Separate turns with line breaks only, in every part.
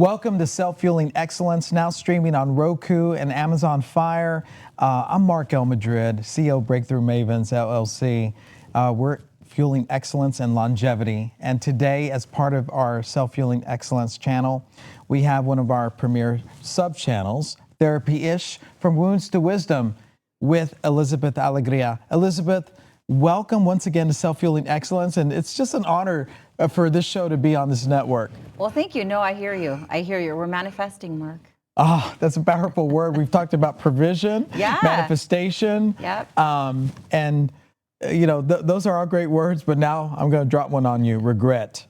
Welcome to Self-Fueling Excellence, now streaming on Roku and Amazon Fire. I'm Mark L. Madrid, CEO Breakthrough Mavens, LLC. We're fueling excellence and longevity. And today, as part of our Self-Fueling Excellence channel, we have one of our premier sub-channels, Therapy-ish, From Wounds to Wisdom, with Elizabeth Alegria. Elizabeth, welcome once again to Self-Fueling Excellence, and it's just an honor for this show to be on this network.
Well, thank you. No, I hear you. I hear you. We're manifesting, Mark.
Oh, that's a powerful word. We've talked about provision, manifestation.
Yep.
And, you know, those are all great words, but now I'm going to drop one on you, regret.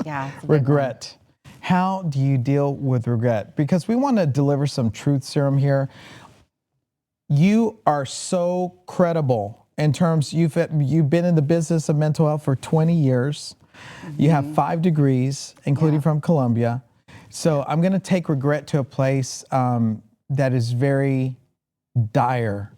Yeah.
Regret. How do you deal with regret? Because we want to deliver some truth serum here. You are so credible in terms, you've been in the business of mental health for 20 years. Mm-hmm. You have 5 degrees, including from Columbia. So I'm going to take regret to a place that is very dire,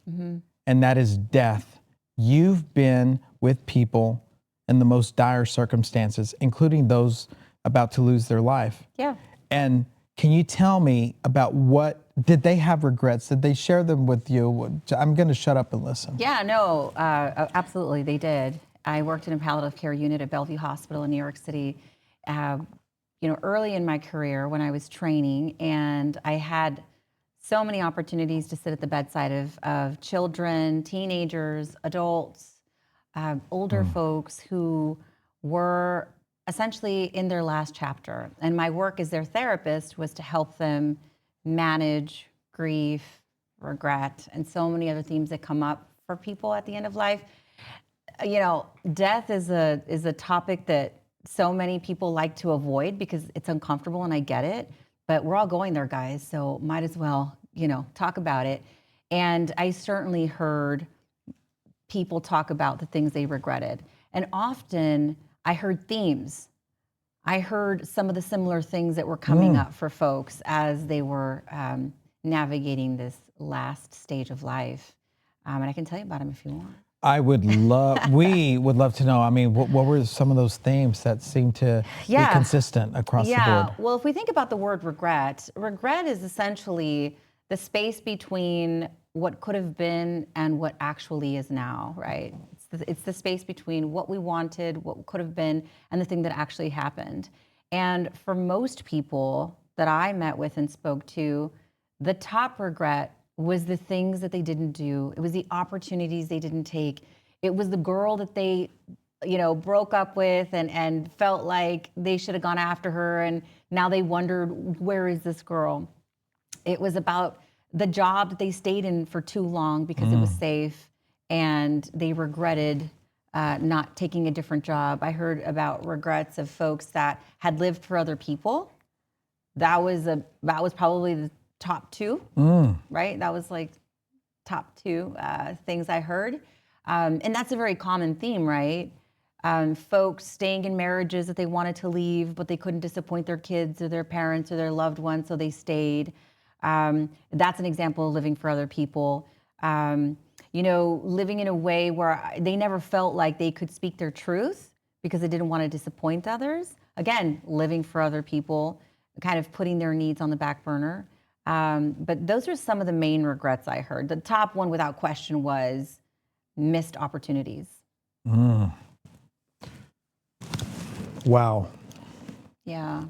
and that is death. You've been with people in the most dire circumstances, including those about to lose their life.
Yeah.
And can you tell me about did they have regrets? Did they share them with you? I'm going to shut up and listen.
Yeah, no, absolutely, they did. I worked in a palliative care unit at Bellevue Hospital in New York City, early in my career when I was training, and I had so many opportunities to sit at the bedside of children, teenagers, adults, older folks who were essentially in their last chapter. And my work as their therapist was to help them manage grief, regret, and so many other themes that come up for people at the end of life. You know, death is a topic that so many people like to avoid because it's uncomfortable, and I get it, but we're all going there, guys, so might as well, talk about it. And I certainly heard people talk about the things they regretted. And often I heard themes. I heard some of the similar things that were coming up for folks as they were navigating this last stage of life. And I can tell you about them if you want.
We would love to know. I mean, what were some of those themes that seem to be consistent across the board?
Well, if we think about the word regret is essentially the space between what could have been and what actually is now, right? It's the space between what we wanted, what could have been, and the thing that actually happened. And for most people that I met with and spoke to, the top regret was the things that they didn't do. It was the opportunities they didn't take. It was the girl that they, broke up with and felt like they should have gone after her, and now they wondered, where is this girl? It was about the job that they stayed in for too long because it was safe, and they regretted not taking a different job. I heard about regrets of folks that had lived for other people. That was probably the top 2, right? That was like top 2 things I heard. And that's a very common theme, right? Folks staying in marriages that they wanted to leave, but they couldn't disappoint their kids or their parents or their loved ones, so they stayed. That's an example of living for other people. Living in a way where they never felt like they could speak their truth because they didn't want to disappoint others. Again, living for other people, kind of putting their needs on the back burner. But those are some of the main regrets I heard. The top one, without question, was missed opportunities.
Wow.
Yeah.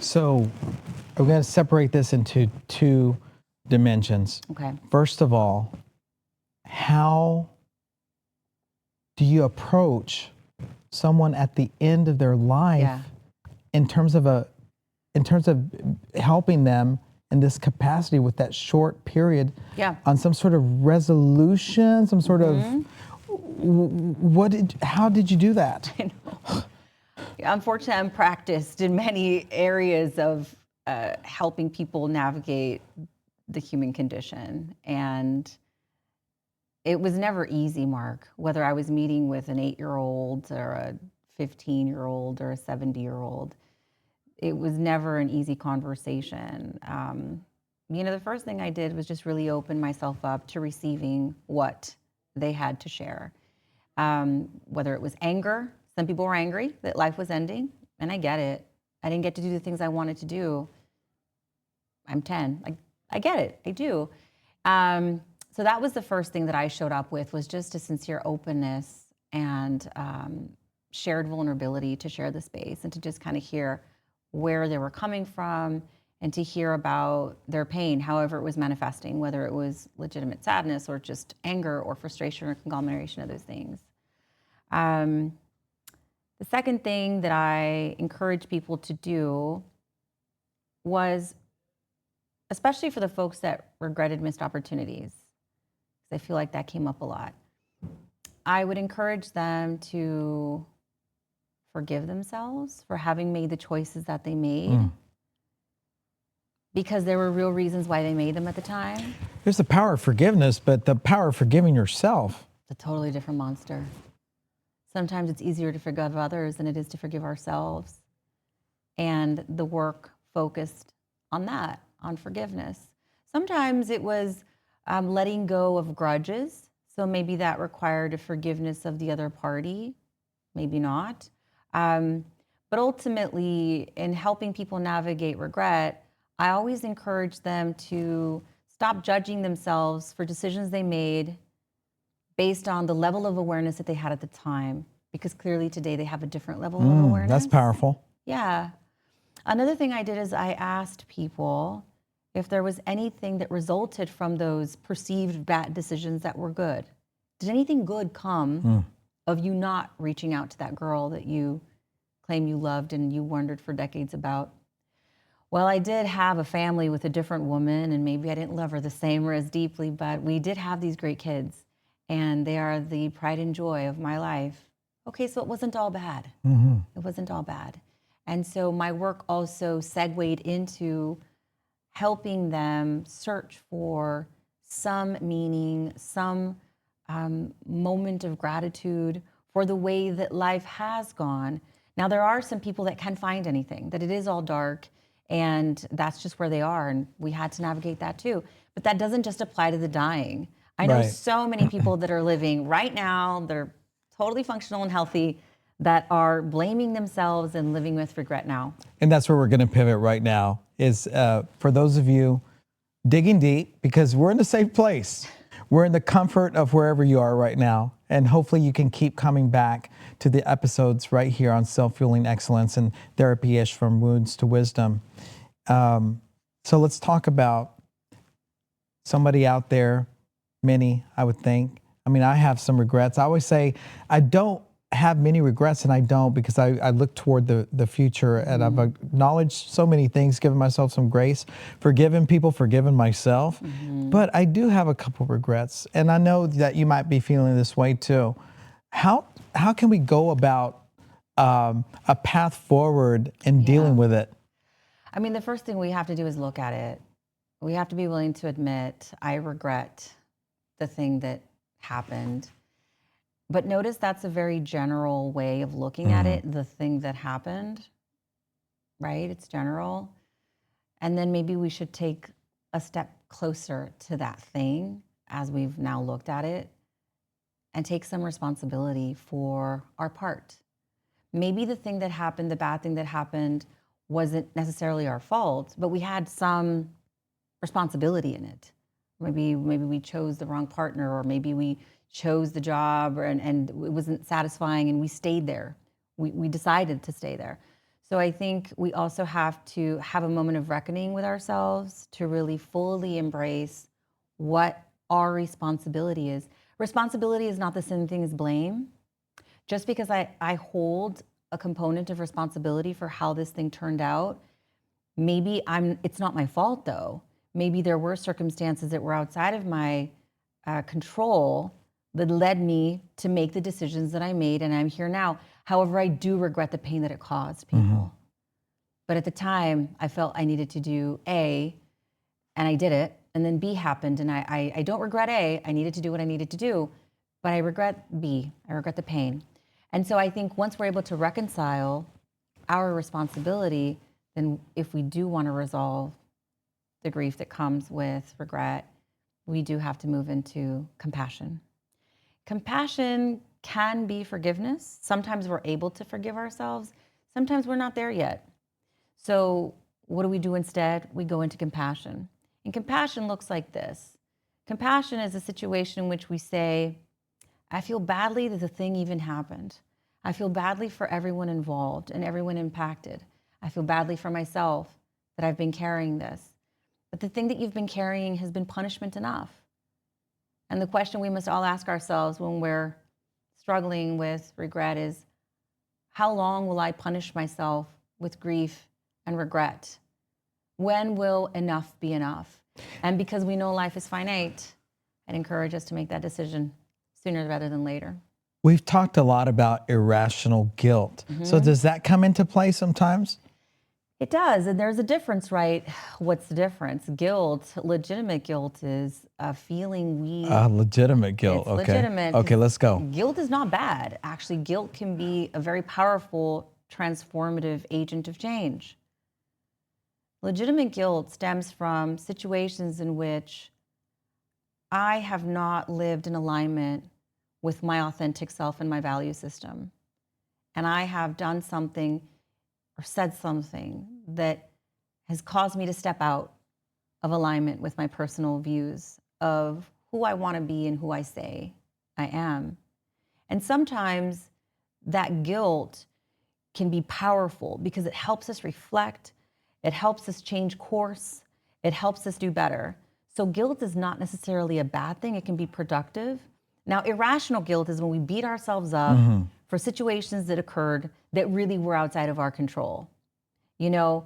So we're going to separate this into 2 dimensions.
Okay.
First of all, how do you approach someone at the end of their life in terms of helping them in this capacity with that short period on some sort of resolution, some sort of how did you do that?
I know. Unfortunately, I'm practiced in many areas of helping people navigate the human condition, and it was never easy, Mark, whether I was meeting with an 8-year-old or a 15-year-old or a 70-year-old. It was never an easy conversation. The first thing I did was just really open myself up to receiving what they had to share. Whether it was anger, some people were angry that life was ending, and I get it. I didn't get to do the things I wanted to do. I'm 10. I get it. I do. So that was the first thing that I showed up with, was just a sincere openness and shared vulnerability to share the space and to just kind of hear where they were coming from and to hear about their pain, however it was manifesting, whether it was legitimate sadness or just anger or frustration or conglomeration of those things. The second thing that I encourage people to do was, especially for the folks that regretted missed opportunities, because I feel like that came up a lot, I would encourage them to forgive themselves for having made the choices that they made, because there were real reasons why they made them at the time.
There's the power of forgiveness, but the power of forgiving yourself.
It's a totally different monster. Sometimes it's easier to forgive others than it is to forgive ourselves. And the work focused on that, on forgiveness. Sometimes it was letting go of grudges. So maybe that required a forgiveness of the other party, maybe not. But ultimately, in helping people navigate regret, I always encourage them to stop judging themselves for decisions they made based on the level of awareness that they had at the time, because clearly today they have a different level of awareness.
That's powerful.
Yeah. Another thing I did is I asked people if there was anything that resulted from those perceived bad decisions that were good. Did anything good come of you not reaching out to that girl that you claim you loved and you wondered for decades about? Well, I did have a family with a different woman, and maybe I didn't love her the same or as deeply, but we did have these great kids, and they are the pride and joy of my life. Okay, so it wasn't all bad. It wasn't all bad. And so my work also segued into helping them search for some meaning, some moment of gratitude for the way that life has gone. Now, there are some people that can find anything, that it is all dark, and that's just where they are, and we had to navigate that too. But that doesn't just apply to the dying. I know
Right.
so many people that are living right now, they're totally functional and healthy, that are blaming themselves and living with regret now.
And that's where we're going to pivot right now, is for those of you digging deep, because we're in a safe place. We're in the comfort of wherever you are right now. And hopefully you can keep coming back to the episodes right here on Self-Fueling Excellence and Therapy-ish from Wounds to Wisdom. So let's talk about somebody out there, many, I would think. I mean, I have some regrets. I always say I don't have many regrets, and I don't, because I look toward the future, and I've acknowledged so many things, given myself some grace, forgiven people, forgiven myself. But I do have a couple regrets, and I know that you might be feeling this way too. How can we go about a path forward in dealing with it?
I mean, the first thing we have to do is look at it. We have to be willing to admit, I regret the thing that happened. But notice that's a very general way of looking at it, the thing that happened, right? It's general. And then maybe we should take a step closer to that thing as we've now looked at it and take some responsibility for our part. Maybe the thing that happened, the bad thing that happened, wasn't necessarily our fault, but we had some responsibility in it. Maybe we chose the wrong partner, or maybe we chose the job and it wasn't satisfying and we stayed there. We decided to stay there. So I think we also have to have a moment of reckoning with ourselves to really fully embrace what our responsibility is. Responsibility is not the same thing as blame. Just because I hold a component of responsibility for how this thing turned out, maybe it's not my fault though. Maybe there were circumstances that were outside of my control that led me to make the decisions that I made, and I'm here now. However, I do regret the pain that it caused people. But at the time, I felt I needed to do A, and I did it, and then B happened, and I don't regret A, I needed to do what I needed to do, but I regret B, I regret the pain. And so I think once we're able to reconcile our responsibility, then if we do want to resolve the grief that comes with regret, we do have to move into compassion. Compassion can be forgiveness. Sometimes we're able to forgive ourselves. Sometimes we're not there yet. So what do we do instead? We go into compassion. And compassion looks like this. Compassion is a situation in which we say, I feel badly that the thing even happened. I feel badly for everyone involved and everyone impacted. I feel badly for myself that I've been carrying this. But the thing that you've been carrying has been punishment enough. And the question we must all ask ourselves when we're struggling with regret is, how long will I punish myself with grief and regret? When will enough be enough? And because we know life is finite, I'd encourage us to make that decision sooner rather than later.
We've talked a lot about irrational guilt. So does that come into play sometimes?
It does, and there's a difference, right? What's the difference? Guilt, legitimate guilt, is a feeling we.
Legitimate guilt.
It's
Okay.
legitimate.
Okay, let's go.
Guilt is not bad. Actually, guilt can be a very powerful, transformative agent of change. Legitimate guilt stems from situations in which I have not lived in alignment with my authentic self and my value system. And I have done something or said something that has caused me to step out of alignment with my personal views of who I want to be and who I say I am. And sometimes that guilt can be powerful because it helps us reflect, it helps us change course, it helps us do better. So guilt is not necessarily a bad thing, it can be productive. Now, irrational guilt is when we beat ourselves up for situations that occurred that really were outside of our control. You know,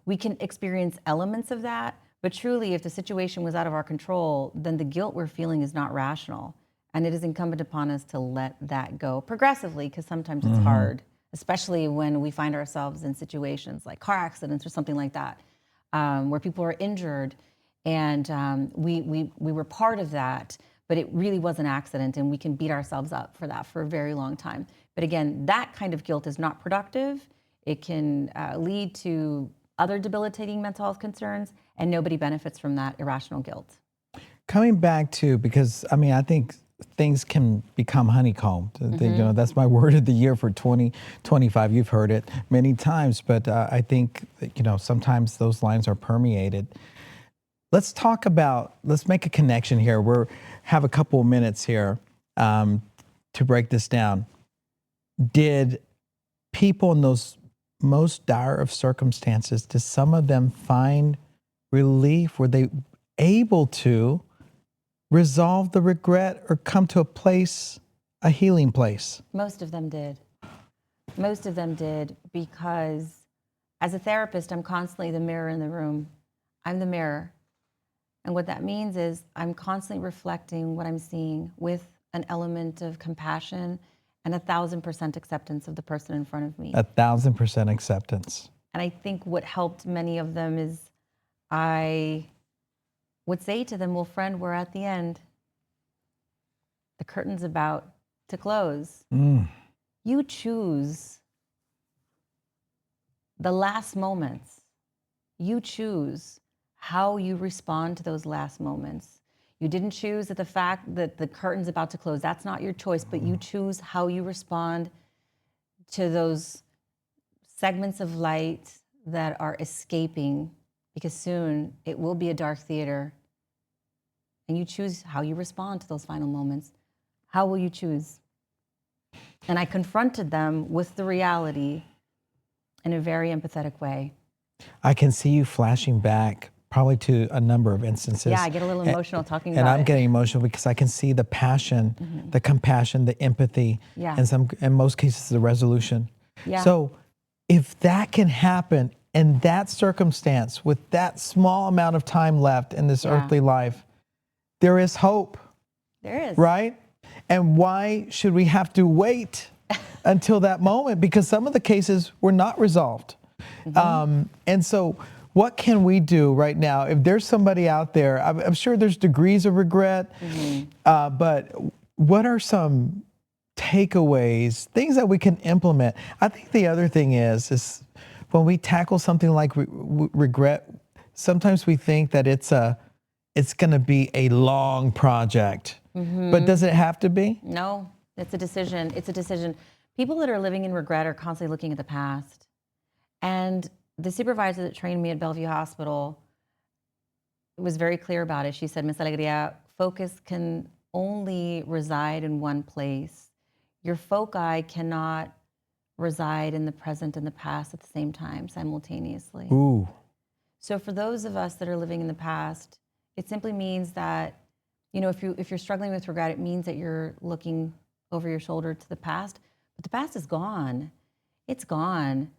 we can experience elements of that, but truly, if the situation was out of our control, then the guilt we're feeling is not rational. And it is incumbent upon us to let that go progressively, because sometimes it's hard, especially when we find ourselves in situations like car accidents or something like that, where people are injured, and we were part of that. But it really was an accident, and we can beat ourselves up for that for a very long time. But again, that kind of guilt is not productive. It can lead to other debilitating mental health concerns, and nobody benefits from that irrational guilt.
Coming back to, because I mean, I think things can become honeycombed. You know, that's my word of the year for 2025. You've heard it many times, but I think that, you know, sometimes those lines are permeated. Let's make a connection here. We have a couple of minutes here to break this down. Did people in those most dire of circumstances, did some of them find relief? Were they able to resolve the regret or come to a healing place?
Most of them did. Most of them did, because as a therapist, I'm constantly the mirror in the room. I'm the mirror. And what that means is I'm constantly reflecting what I'm seeing with an element of compassion and 1,000% acceptance of the person in front of me.
1,000% acceptance.
And I think what helped many of them is I would say to them, well, friend, we're at the end. The curtain's about to close. You choose the last moments. You choose how you respond to those last moments. You didn't choose that the fact that the curtain's about to close. That's not your choice, but you choose how you respond to those segments of light that are escaping, because soon it will be a dark theater. And you choose how you respond to those final moments. How will you choose? And I confronted them with the reality in a very empathetic way.
I can see you flashing back probably to a number of instances.
Yeah, I get a little emotional talking about it.
And I'm getting emotional because I can see the passion, the compassion, the empathy, and in most cases, the resolution. So if that can happen in that circumstance with that small amount of time left in this earthly life, there is hope.
There is.
Right? And why should we have to wait until that moment? Because some of the cases were not resolved. And so what can we do right now? If there's somebody out there, I'm sure there's degrees of regret, but what are some takeaways, things that we can implement? I think the other thing is when we tackle something like regret, sometimes we think that it's going to be a long project, but does it have to be?
No, it's a decision. It's a decision. People that are living in regret are constantly looking at the past. And the supervisor that trained me at Bellevue Hospital was very clear about it. She said, Miss Alegria, focus can only reside in one place. Your foci cannot reside in the present and the past at the same time, simultaneously.
Ooh.
So for those of us that are living in the past, it simply means that, if you're struggling with regret, it means that you're looking over your shoulder to the past, but the past is gone. It's gone.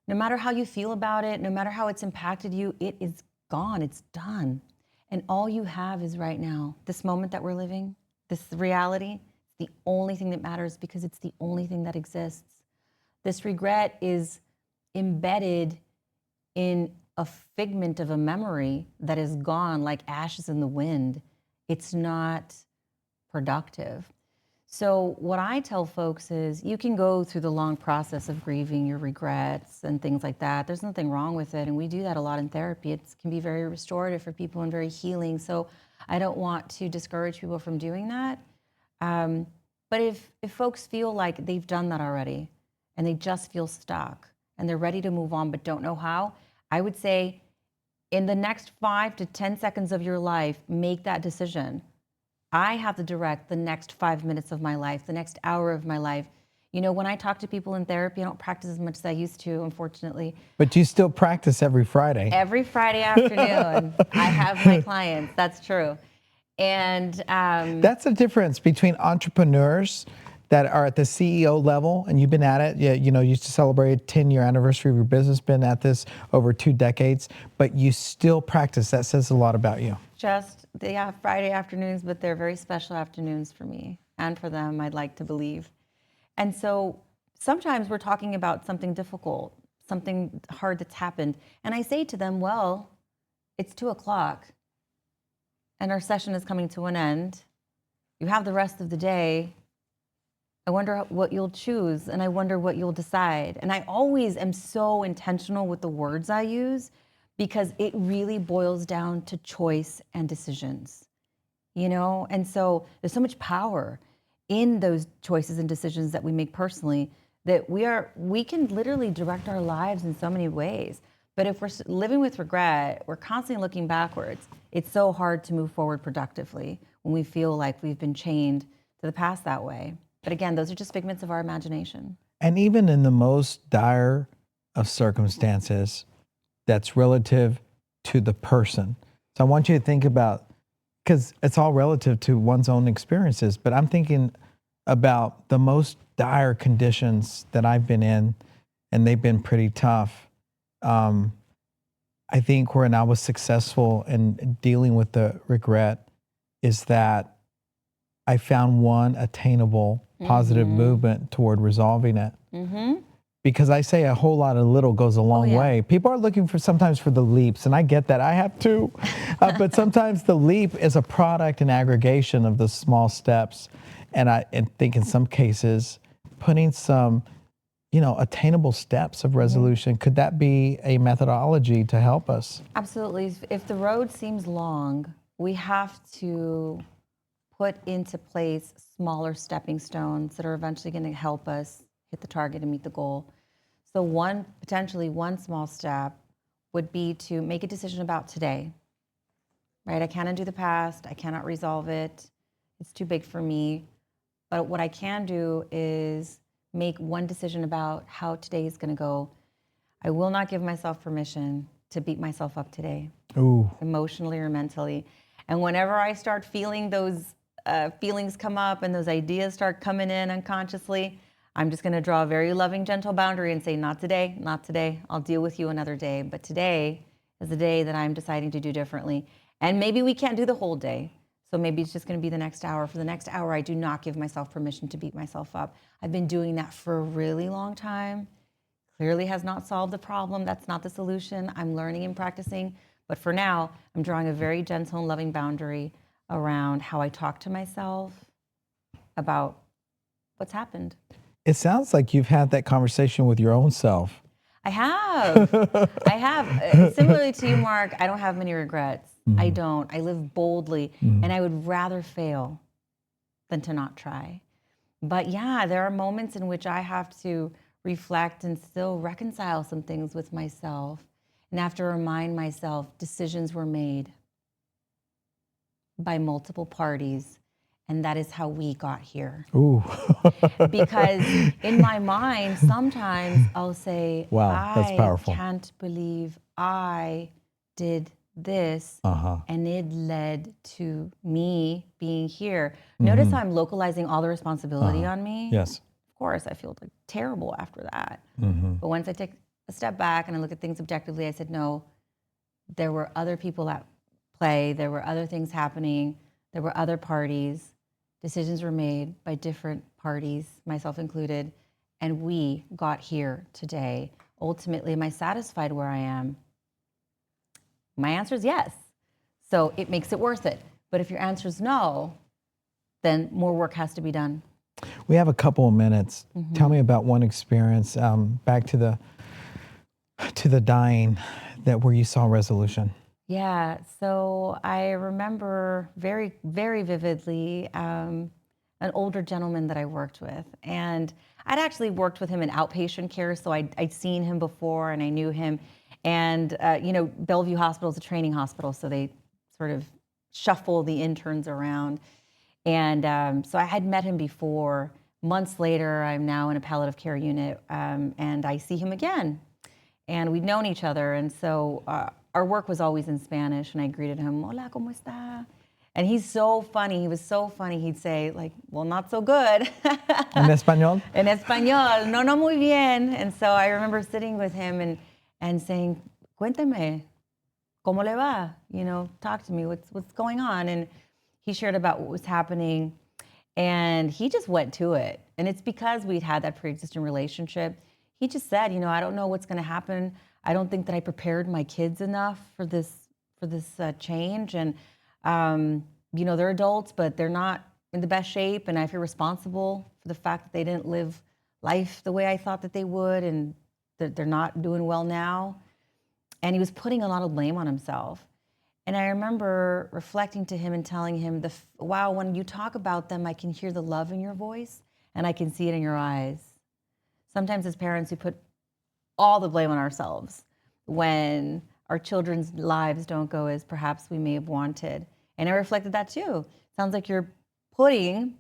No matter how you feel about it, no matter how it's impacted you, it is gone. It's done. And all you have is right now, this moment that we're living, this reality, the only thing that matters because it's the only thing that exists. This regret is embedded in a figment of a memory that is gone like ashes in the wind. It's not productive. So what I tell folks is you can go through the long process of grieving your regrets and things like that. There's nothing wrong with it. And we do that a lot in therapy. It can be very restorative for people and very healing. So I don't want to discourage people from doing that. But if folks feel like they've done that already and they just feel stuck and they're ready to move on but don't know how, I would say in the next 5 to 10 seconds of your life, make that decision. I have to direct the next 5 minutes of my life, the next hour of my life. When I talk to people in therapy, I don't practice as much as I used to, unfortunately.
But you still practice every Friday.
Every Friday afternoon, I have my clients. That's true. And
that's the difference between entrepreneurs that are at the CEO level, and you've been at it. You used to celebrate 10-year anniversary of your business, been at this over 2 decades, but you still practice. That says a lot about you.
They have Friday afternoons, but they're very special afternoons for me and for them, I'd like to believe. And so sometimes we're talking about something difficult, something hard that's happened. And I say to them, well, it's 2:00 and our session is coming to an end. You have the rest of the day. I wonder what you'll choose, and I wonder what you'll decide. And I always am so intentional with the words I use because it really boils down to choice and decisions, And so there's so much power in those choices and decisions that we make personally that we can literally direct our lives in so many ways. But if we're living with regret, we're constantly looking backwards. It's so hard to move forward productively when we feel like we've been chained to the past that way. But again, those are just figments of our imagination.
And even in the most dire of circumstances, that's relative to the person. So I want you to think about, because it's all relative to one's own experiences, but I'm thinking about the most dire conditions that I've been in, and they've been pretty tough. I think when I was successful in dealing with the regret is that I found one attainable positive movement toward resolving it. Because I say a whole lot of little goes a long way. People are looking sometimes for the leaps, and I get that. I have too. But sometimes the leap is a product and aggregation of the small steps. And I think in some cases, putting some, attainable steps of resolution, could that be a methodology to help us?
Absolutely. If the road seems long, we have to put into place smaller stepping stones that are eventually going to help us hit the target and meet the goal. So potentially one small step would be to make a decision about today, right? I can't undo the past. I cannot resolve it. It's too big for me. But what I can do is make one decision about how today is going to go. I will not give myself permission to beat myself up today, emotionally or mentally. And whenever I start feeling those feelings come up and those ideas start coming in unconsciously, I'm just going to draw a very loving, gentle boundary and say, not today, not today. I'll deal with you another day. But today is the day that I'm deciding to do differently. And maybe we can't do the whole day. So maybe it's just going to be the next hour. For the next hour, I do not give myself permission to beat myself up. I've been doing that for a really long time. Clearly has not solved the problem. That's not the solution. I'm learning and practicing. But for now, I'm drawing a very gentle and loving boundary around how I talk to myself about what's happened.
It sounds like you've had that conversation with your own self.
I have. Similarly to you, Mark, I don't have many regrets. I don't. I live boldly, and I would rather fail than to not try. But yeah, there are moments in which I have to reflect and still reconcile some things with myself. And I have to remind myself decisions were made by multiple parties, and that is how we got here.
Ooh.
Because in my mind, sometimes I'll say,
Wow, that's
I
powerful.
can't believe I did this, and it led to me being here. Notice how I'm localizing all the responsibility on me.
Yes.
Of course, I feel like terrible after that. But once I take a step back and I look at things objectively, I said, no, there were other people at play. There were other things happening. There were other parties. Decisions were made by different parties, myself included, and we got here today. Ultimately, am I satisfied where I am? My answer is yes. So it makes it worth it. But if your answer is no, then more work has to be done.
We have a couple of minutes. Tell me about one experience back to the dying that where you saw resolution.
Yeah, so I remember very, very vividly an older gentleman that I worked with. And I'd actually worked with him in outpatient care, so I'd seen him before and I knew him. And, you know, Bellevue Hospital is a training hospital, so they sort of shuffle the interns around. And so I had met him before. Months later, I'm now in a palliative care unit, and I see him again. And we'd known each other, and so our work was always in Spanish, and I greeted him, hola, ¿cómo está? And he's so funny. He was so funny. He'd say, like, well, not so good.
En español?
En español, no muy bien. And so I remember sitting with him and saying, cuénteme, ¿cómo le va? You know, talk to me, what's going on? And he shared about what was happening, and he just went to it. And it's because we'd had that pre-existing relationship. He just said, you know, I don't know what's going to happen. I don't think that I prepared my kids enough for this change. And you know, they're adults, but they're not in the best shape, and I feel responsible for the fact that they didn't live life the way I thought that they would, and that they're not doing well now. And he was putting a lot of blame on himself. And I remember reflecting to him and telling him, wow, when you talk about them, I can hear the love in your voice and I can see it in your eyes. Sometimes as parents, we put all the blame on ourselves when our children's lives don't go as perhaps we may have wanted. And I reflected that too. Sounds like you're putting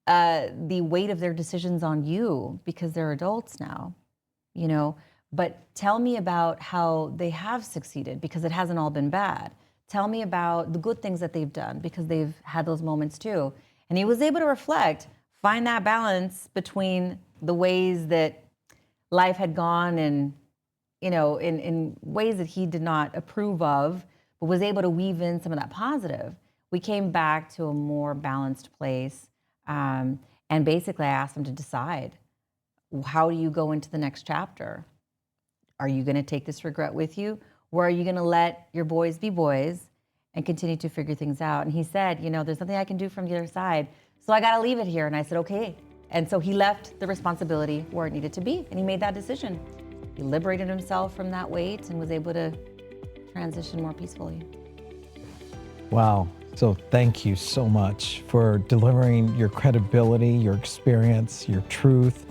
the weight of their decisions on you because they're adults now, you know. But tell me about how they have succeeded, because it hasn't all been bad. Tell me about the good things that they've done, because they've had those moments too. And he was able to reflect, find that balance between the ways that life had gone and, you know, in ways that he did not approve of, but was able to weave in some of that positive. We came back to a more balanced place. And basically I asked him to decide, how do you go into the next chapter? Are you going to take this regret with you? Or are you going to let your boys be boys and continue to figure things out? And he said, you know, there's nothing I can do from the other side, so I got to leave it here. And I said, okay. And so he left the responsibility where it needed to be, and he made that decision. He liberated himself from that weight and was able to transition more peacefully.
Wow. So thank you so much for delivering your credibility, your experience, your truth,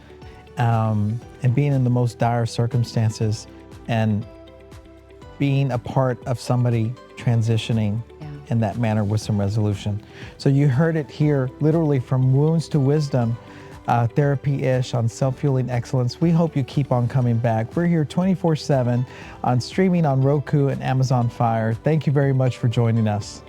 and being in the most dire circumstances and being a part of somebody transitioning in that manner with some resolution. So you heard it here, literally from wounds to wisdom, therapy-ish on self-fueling excellence. We hope you keep on coming back. We're here 24/7 on streaming on Roku and Amazon Fire. Thank you very much for joining us.